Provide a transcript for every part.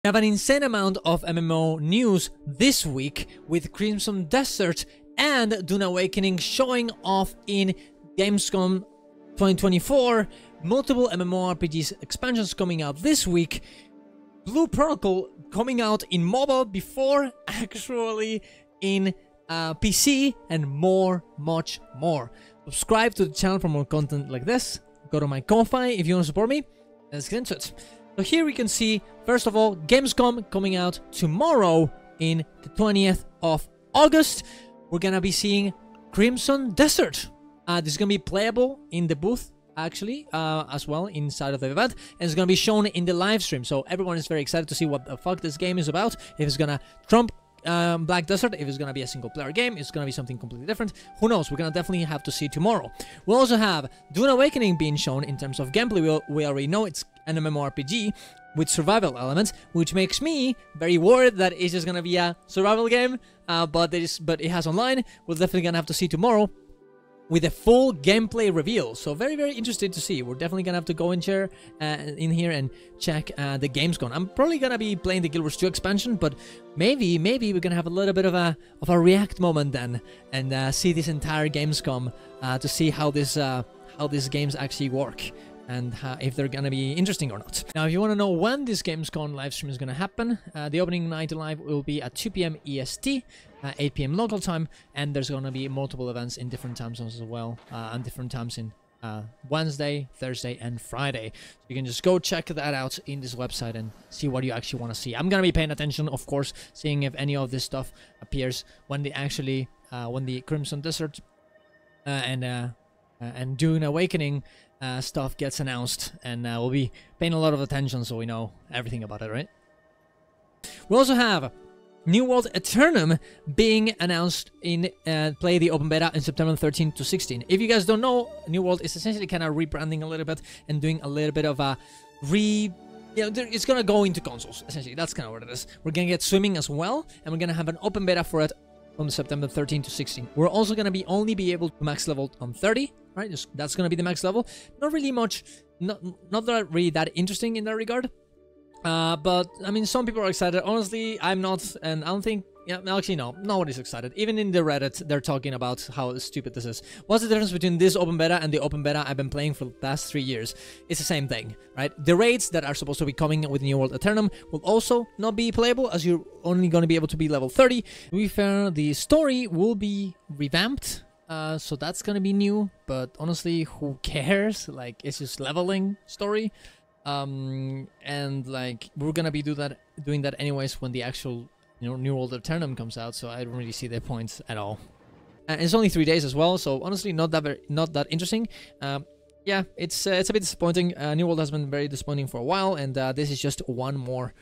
We have an insane amount of MMO news this week with Crimson Desert and Dune Awakening showing off in Gamescom 2024, multiple MMORPGs expansions coming out this week, Blue Protocol coming out in mobile before actually in PC, and much more. Subscribe to the channel for more content like this. Go to my Ko-Fi if you want to support me. Let's get into it. So here we can see, first of all, Gamescom coming out tomorrow in the 20th of August. We're gonna be seeing Crimson Desert. This is gonna be playable in the booth, actually, as well, inside of the event. And it's gonna be shown in the live stream. So everyone is very excited to see what the fuck this game is about. If it's gonna trump Black Desert, if it's gonna be a single player game, it's gonna be something completely different. Who knows? We're gonna definitely have to see tomorrow. We'll also have Dune Awakening being shown in terms of gameplay. We already know it's an MMORPG with survival elements, which makes me very worried that it's just gonna be a survival game, but it has online. We're definitely gonna have to see tomorrow with a full gameplay reveal. So very interested to see. We're definitely gonna have to go in here and check the Gamescom. I'm probably gonna be playing the Guild Wars 2 expansion, but maybe we're gonna have a little bit of a react moment then, and see this entire Gamescom to see how these games actually work, and if they're gonna be interesting or not. Now, if you want to know when this Gamescom live stream is gonna happen, the opening night live will be at 2 PM EST, 8 PM local time, and there's gonna be multiple events in different time zones as well, and different times in Wednesday, Thursday, and Friday. So you can just go check that out in this website and see what you actually want to see. I'm gonna be paying attention, of course, seeing if any of this stuff appears when they actually when the Crimson Desert and Dune Awakening stuff gets announced, and we'll be paying a lot of attention so we know everything about it, right? We also have New World Eternum being announced in play the open beta in September 13 to 16. If you guys don't know, New World is essentially kind of rebranding a little bit and doing a little bit of a it's gonna go into consoles, essentially. That's kind of what it is. We're gonna get swimming as well, and we're gonna have an open beta for it from September 13 to 16. We're also gonna only be able to max level on 30, right? That's gonna be the max level. Not really much, not really that interesting in that regard. But I mean, some people are excited. Honestly, I'm not, and I don't think. Yeah, actually, no. Nobody's excited. Even in the Reddit, they're talking about how stupid this is. What's the difference between this open beta and the open beta I've been playing for the past 3 years? It's the same thing, right? The raids that are supposed to be coming with New World Eternum will also not be playable, as you're only going to be able to be level 30. To be fair, the story will be revamped, so that's going to be new. But honestly, who cares? Like, it's just leveling story. And like, we're gonna be doing that anyways when the actual New World Eternum comes out, so I don't really see the point at all. And it's only 3 days as well, so honestly not that interesting. Yeah, it's a bit disappointing. New World has been very disappointing for a while, and this is just one more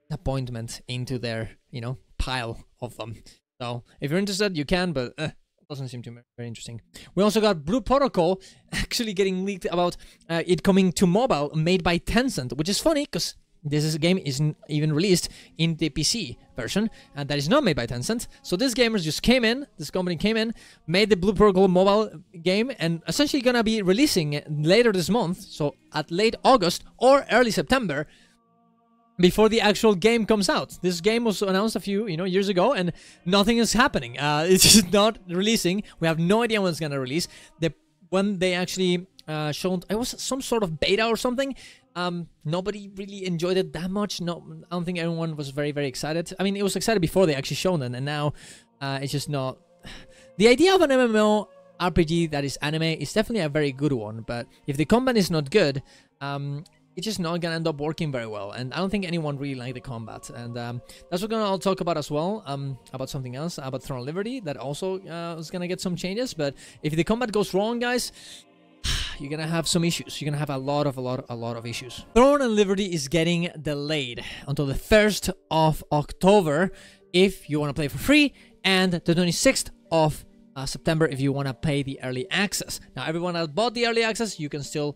appointment into their pile of them. So if you're interested, you can, but doesn't seem to be very interesting. We also got Blue Protocol actually getting leaked about it coming to mobile, made by Tencent, which is funny because this game isn't even released in the PC version, and that is not made by Tencent. So this company came in, made the Blue Protocol mobile game, and essentially gonna be releasing it later this month, so at late August or early September, before the actual game comes out. This game was announced a few years ago, and nothing is happening. It's just not releasing. We have no idea when it's gonna release. When they actually showed, it was some sort of beta or something. Nobody really enjoyed it that much. No, I don't think everyone was very excited. I mean, it was excited before they actually shown it, and now it's just not. The idea of an MMO RPG that is anime is definitely a very good one, but if the combat is not good, it's just not gonna end up working very well, and I don't think anyone really liked the combat. And that's what we're gonna talk about as well, about something else, about Throne of Liberty, that also is gonna get some changes. But if the combat goes wrong, guys, you're gonna have some issues. You're gonna have a lot of issues. Throne and Liberty is getting delayed until the 1st of October if you want to play for free, and the 26th of September if you want to pay the early access. Now, everyone that bought the early access, you can still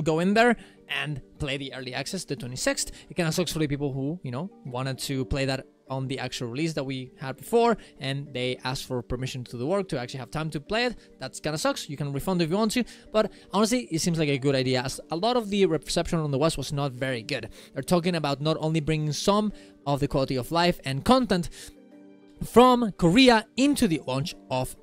go in there and play the early access the 26th. It kind of sucks for the people who, you know, wanted to play that on the actual release that we had before, and they asked for permission to do the work to actually have time to play it. That's kind of sucks. You can refund if you want to, but honestly, it seems like a good idea, as a lot of the reception on the West was not very good. They're talking about not only bringing some of the quality of life and content from Korea into the launch of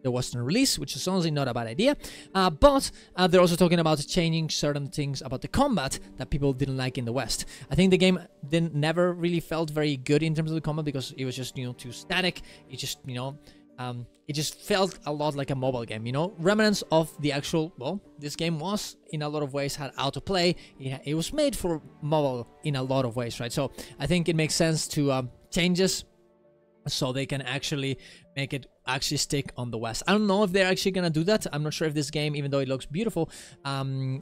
the Western release, which is honestly not a bad idea, but they're also talking about changing certain things about the combat that people didn't like in the West. I think the game never really felt very good in terms of the combat, because it was just, you know, too static. It just, you know, it just felt a lot like a mobile game, you know, remnants of the actual, well, this game was in a lot of ways had autoplay. It was made for mobile in a lot of ways, right? So I think it makes sense to change this so they can actually make it actually stick on the West. I don't know if they're actually gonna do that. I'm not sure if this game, even though it looks beautiful,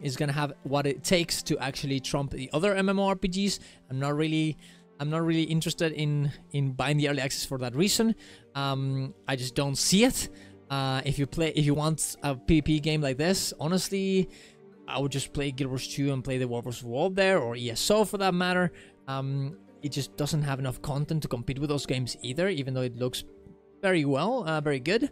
is gonna have what it takes to actually trump the other MMORPGs. I'm not really interested in buying the early access for that reason. I just don't see it. If you want a PvP game like this, honestly, I would just play Guild Wars 2 and play the World vs. World there, or ESO for that matter. It just doesn't have enough content to compete with those games either, even though it looks very well, very good.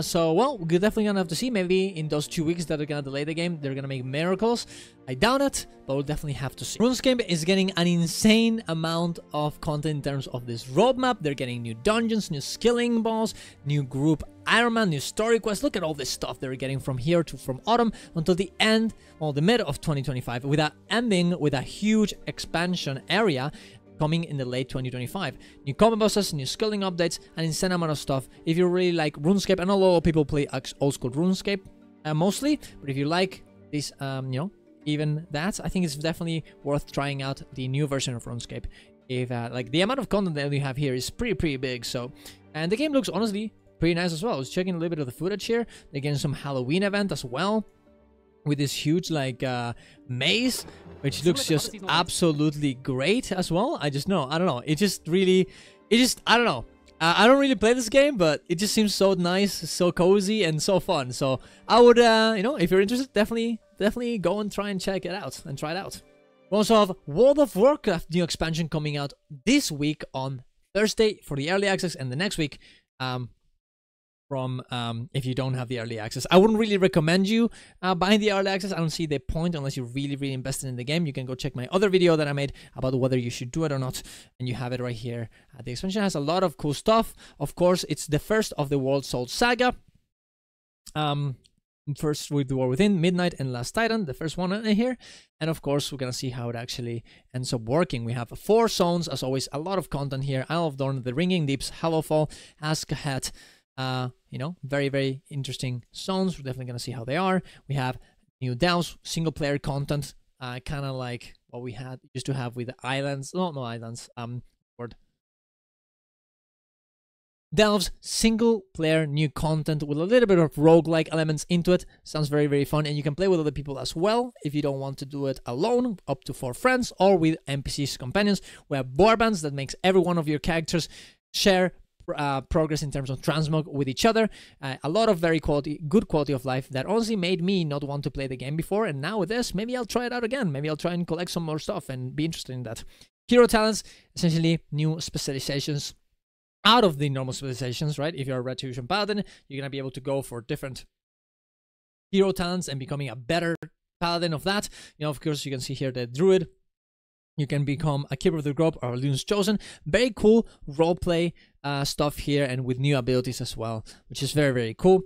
So, well, we're definitely gonna have to see. Maybe in those 2 weeks that are gonna delay the game, they're gonna make miracles. I doubt it, but we'll definitely have to see. RuneScape is getting an insane amount of content in terms of this roadmap. They're getting new dungeons, new skilling balls, new group Iron Man, new story quests. Look at all this stuff they're getting from here to from autumn until the end, well, the mid of 2025, with ending with a huge expansion area coming in the late 2025. New combat bosses, new skilling updates, an insane amount of stuff. If you really like RuneScape, and a lot of people play old school RuneScape mostly, but if you like this, you know, even that, I think it's definitely worth trying out the new version of RuneScape. If like the amount of content that you have here is pretty big. So, and the game looks honestly pretty nice as well. I was checking a little bit of the footage here. They're getting some Halloween event as well, with this huge like maze, which looks just absolutely great as well. I don't know. I don't know. I don't really play this game, but it just seems so nice, so cozy, and so fun. So I would, you know, if you're interested, definitely go and try and check it out and try it out. We also have World of Warcraft new expansion coming out this week on Thursday for the early access, and the next week if you don't have the early access. I wouldn't really recommend you buying the early access. I don't see the point unless you're really invested in the game. You can go check my other video that I made about whether you should do it or not, and you have it right here. The expansion has a lot of cool stuff. Of course, it's the first of the World Soul Saga. First with the War Within, Midnight, and Last Titan, the first one in here. And of course, we're gonna see how it actually ends up working. We have 4 zones, as always, a lot of content here. Isle of Dorn, The Ringing Deeps, Hallowfall, Askahet. You know, very interesting zones. We're definitely gonna see how they are. We have new delves, single player content, kind of like what we used to have with the islands. No islands. Delves, single player new content with a little bit of roguelike elements into it. Sounds very fun, and you can play with other people as well if you don't want to do it alone, up to 4 friends, or with NPCs companions. We have warbands that makes every one of your characters share progress in terms of transmog with each other. A lot of good quality of life that honestly made me not want to play the game before, and now with this, maybe I'll try it out again. Maybe I'll try and collect some more stuff and be interested in that. Hero talents, essentially new specializations out of the normal specializations, right? If you're a Retribution Paladin, you're gonna be able to go for different hero talents and becoming a better Paladin of that. You know, of course, you can see here the Druid. You can become a Keeper of the Grove or a Lune's Chosen. Very cool roleplay stuff here, and with new abilities as well, which is very cool.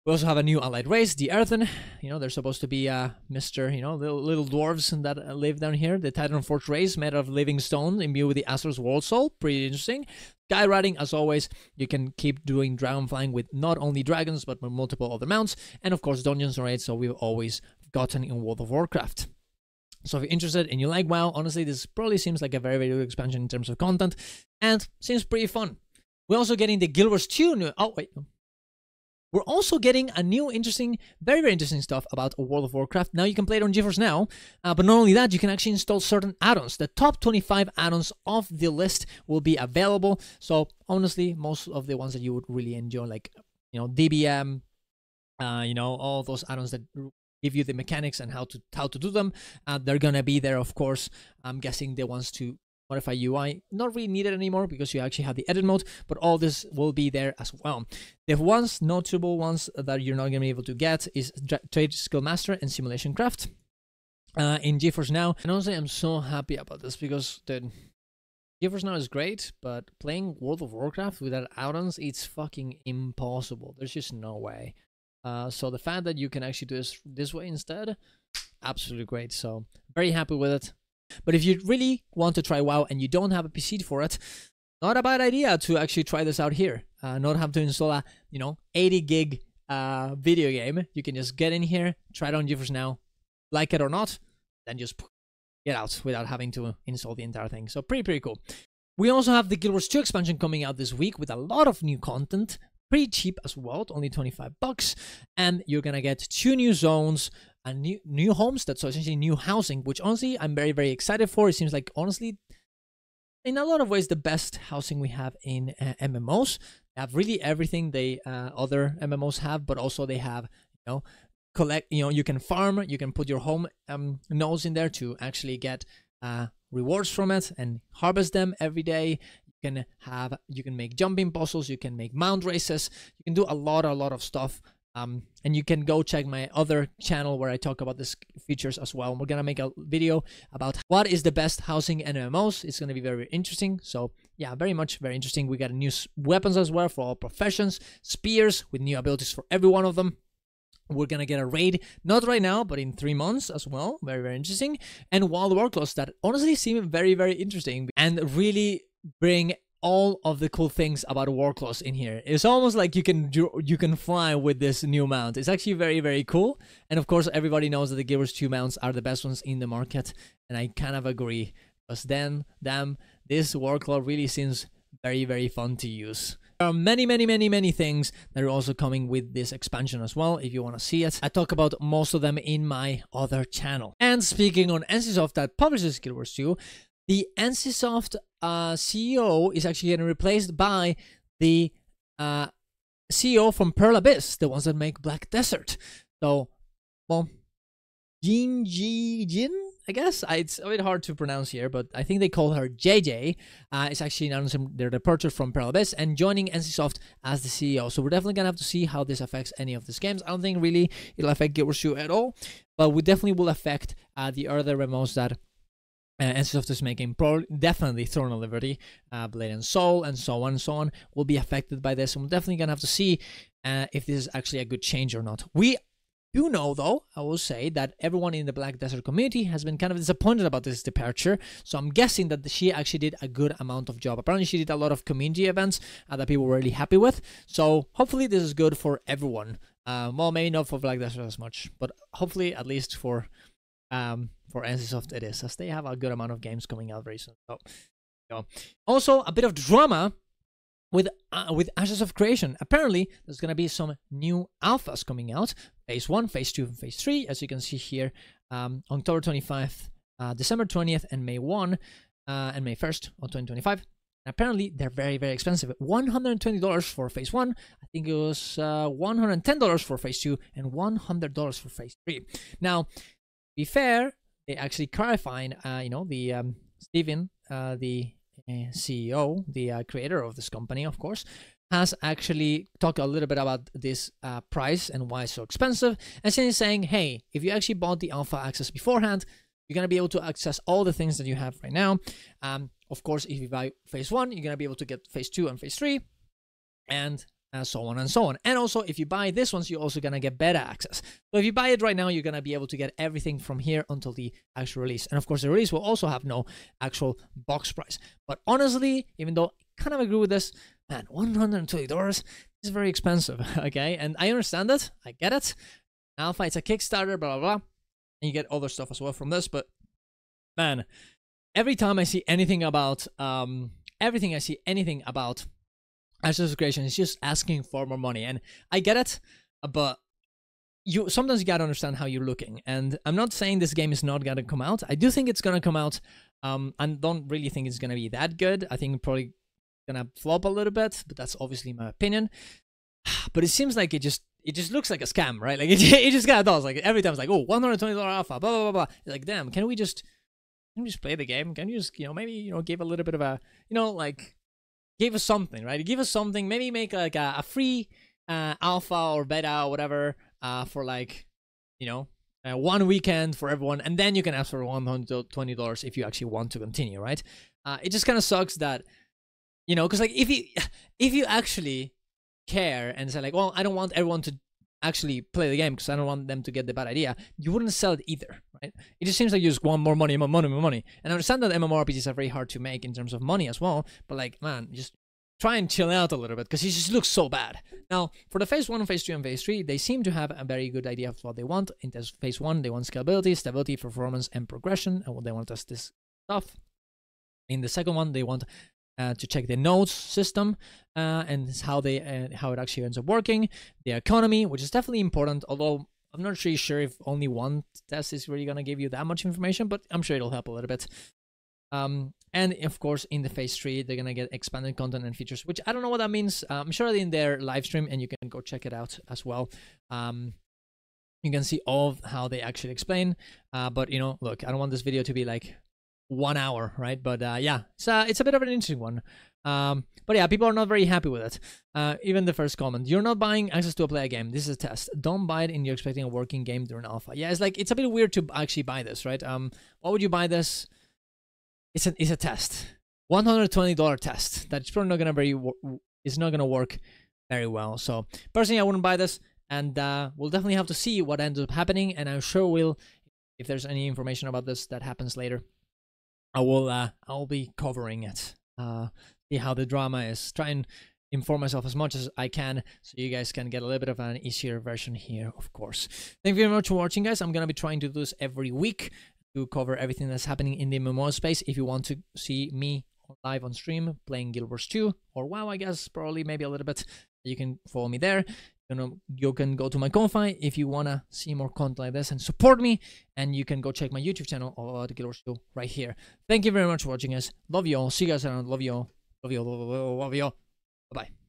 We also have a new allied race, the Earthen. You know, they're supposed to be Mr. You know, little dwarves that live down here. The Titanforge race made of living stone imbued with the Astor's World Soul. Pretty interesting. Skywriting, as always, you can keep doing dragon flying with not only dragons, but with multiple other mounts. And of course, dungeons and raids, so we've always gotten in World of Warcraft. So if you're interested and you like WoW, honestly, this probably seems like a very good expansion in terms of content, and seems pretty fun. We're also getting the Guild Wars 2 We're also getting a new interesting, very interesting stuff about World of Warcraft. Now you can play it on GeForce Now, but not only that, you can actually install certain add-ons. The top 25 add-ons of the list will be available. So honestly, most of the ones that you would really enjoy, like, you know, DBM, you know, all those add-ons that give you the mechanics and how to do them. They're gonna be there, of course. I'm guessing the ones to modify UI not really needed anymore because you actually have the edit mode, but all this will be there as well. The ones notable ones that you're not gonna be able to get is Trade Skill Master and Simulation Craft in GeForce Now. And honestly, I'm so happy about this because the GeForce Now is great, but playing World of Warcraft without add-ons, it's fucking impossible. There's just no way. So the fact that you can actually do this way instead, absolutely great. So very happy with it. But if you really want to try WoW and you don't have a PC for it, not a bad idea to actually try this out here. Not have to install a 80 gig video game. You can just get in here, try it on GeForce Now, like it or not, then just get out without having to install the entire thing. So pretty cool. We also have the Guild Wars 2 expansion coming out this week with a lot of new content. Pretty cheap as well, only $25, and you're gonna get 2 new zones and new homes. That's so essentially new housing, which honestly I'm very excited for. It seems like honestly, in a lot of ways, the best housing we have in MMOs. They have really everything they other MMOs have, but also they have you can farm, you can put your home nodes in there to actually get rewards from it and harvest them every day. You can make jumping puzzles, you can make mount races, you can do a lot of stuff. And you can go check my other channel where I talk about these features as well. We're gonna make a video about what is the best housing in MMOs. It's gonna be very interesting. So yeah, very interesting. We got new weapons as well for all professions, spears with new abilities for every one of them. We're gonna get a raid, not right now, but in 3 months as well. Very interesting. And wild warclaws that honestly seem very interesting and really bring all of the cool things about warclaws in here. It's almost like you can fly with this new mount. It's actually very cool. And of course, everybody knows that the Guild Wars 2 mounts are the best ones in the market, and I kind of agree. Because then, damn, this warclaw really seems very fun to use. There are many things that are also coming with this expansion as well. If you want to see it, I talk about most of them in my other channel. And speaking on NCSoft that publishes Guild Wars 2, the NCSoft CEO is actually getting replaced by the CEO from Pearl Abyss, the ones that make Black Desert. So, well, Jin, I guess. It's a bit hard to pronounce here, but I think they call her JJ. It's actually announcing their departure from Pearl Abyss and joining NCSoft as the CEO. So we're definitely going to have to see how this affects any of these games. I don't think really it'll affect Guild Wars 2 at all, but we definitely will affect the other MMOs that NCSoft is making. Definitely Throne of Liberty, Blade and Soul, and so on will be affected by this, and we're definitely gonna have to see if this is actually a good change or not. We do know, though, I will say that everyone in the Black Desert community has been kind of disappointed about this departure, so I'm guessing that she actually did a good amount of job. Apparently she did a lot of community events that people were really happy with, so hopefully this is good for everyone. Well, maybe not for Black Desert as much, but hopefully at least for NCSoft it is, as they have a good amount of games coming out very soon. So, also a bit of drama with Ashes of Creation. Apparently there's gonna be some new alphas coming out, phase 1, phase 2, and phase 3, as you can see here, October 25th, December 20th, and May 1 and May 1st of 2025. And apparently they're very expensive. $120 for phase 1, I think it was $110 for phase 2, and $100 for phase 3. Now, to be fair, they actually clarifying, the Steven, the CEO, the creator of this company, of course, has actually talked a little bit about this price and why it's so expensive, and saying, hey, if you actually bought the alpha access beforehand, you're going to be able to access all the things that you have right now. Of course, if you buy phase 1, you're going to be able to get phase 2 and phase 3, and so on and so on. And also, if you buy this one, you're also going to get beta access. So if you buy it right now, you're going to be able to get everything from here until the actual release. And of course, the release will also have no actual box price. But honestly, even though I kind of agree with this, man, $120 is very expensive, okay? And I understand it. I get it. Alpha, it's a Kickstarter, blah, blah, blah. And you get other stuff as well from this. But, man, every time I see anything about, Ashes of Creation is just asking for more money, and I get it, but sometimes you gotta understand how you're looking. And I'm not saying this game is not gonna come out. I do think it's gonna come out. I don't really think it's gonna be that good. I think it's probably gonna flop a little bit, but that's obviously my opinion. But it seems like it it just looks like a scam, right? Like it just kind of does. Like every time it's like, oh, $120 alpha, blah blah blah blah. It's like, damn, can we just play the game? Can you just, maybe, give a little bit of a, like, give us something, right? Give us something. Maybe make like a free alpha or beta or whatever for like, 1 weekend for everyone, and then you can ask for $120 if you actually want to continue, right? It just kind of sucks that, because like if you actually care and say like, well, I don't want everyone to actually play the game because I don't want them to get the bad idea, you wouldn't sell it either, right? It just seems like you just want more money, more money, more money. And I understand that MMORPGs are very hard to make in terms of money as well, but like, man, just try and chill out a little bit because it just looks so bad. Now, for the phase 1, phase 2, and phase 3, they seem to have a very good idea of what they want. In phase 1, they want scalability, stability, performance, and progression, and what they want to test this stuff. In the second one, they want to check the nodes system and how it actually ends up working. The economy, which is definitely important, although I'm not really sure if only one test is really going to give you that much information, but I'm sure it'll help a little bit. And of course, in the phase 3, they're going to get expanded content and features, which I don't know what that means. I'm sure in their live stream, and you can go check it out as well. You can see all of how they actually explain. But, look, I don't want this video to be like 1 hour, right? But yeah, it's a bit of an interesting one. But yeah, people are not very happy with it. Even the first comment: you're not buying access to a play game. This is a test. Don't buy it and you're expecting a working game during alpha. Yeah, it's a bit weird to actually buy this, right? Why would you buy this? It's a test. $120 test. That's probably not gonna work very well. So personally, I wouldn't buy this, and we'll definitely have to see what ends up happening. And I'm sure we'll, if there's any information about this that happens later, I'll be covering it. See how the drama is. Try and inform myself as much as I can so you guys can get a little bit of an easier version here, of course. Thank you very much for watching, guys. I'm gonna be trying to do this every week to cover everything that's happening in the MMO space. If you want to see me live on stream playing Guild Wars 2 or WoW, I guess probably maybe a little bit, you can follow me there. You can go to my Ko-Fi if you want to see more content like this and support me, and you can go check my YouTube channel or the Guild Wars 2 right here. Thank you very much for watching, guys. Love you all. See you guys around. Love you all. Love you all. Love you all. Bye-bye.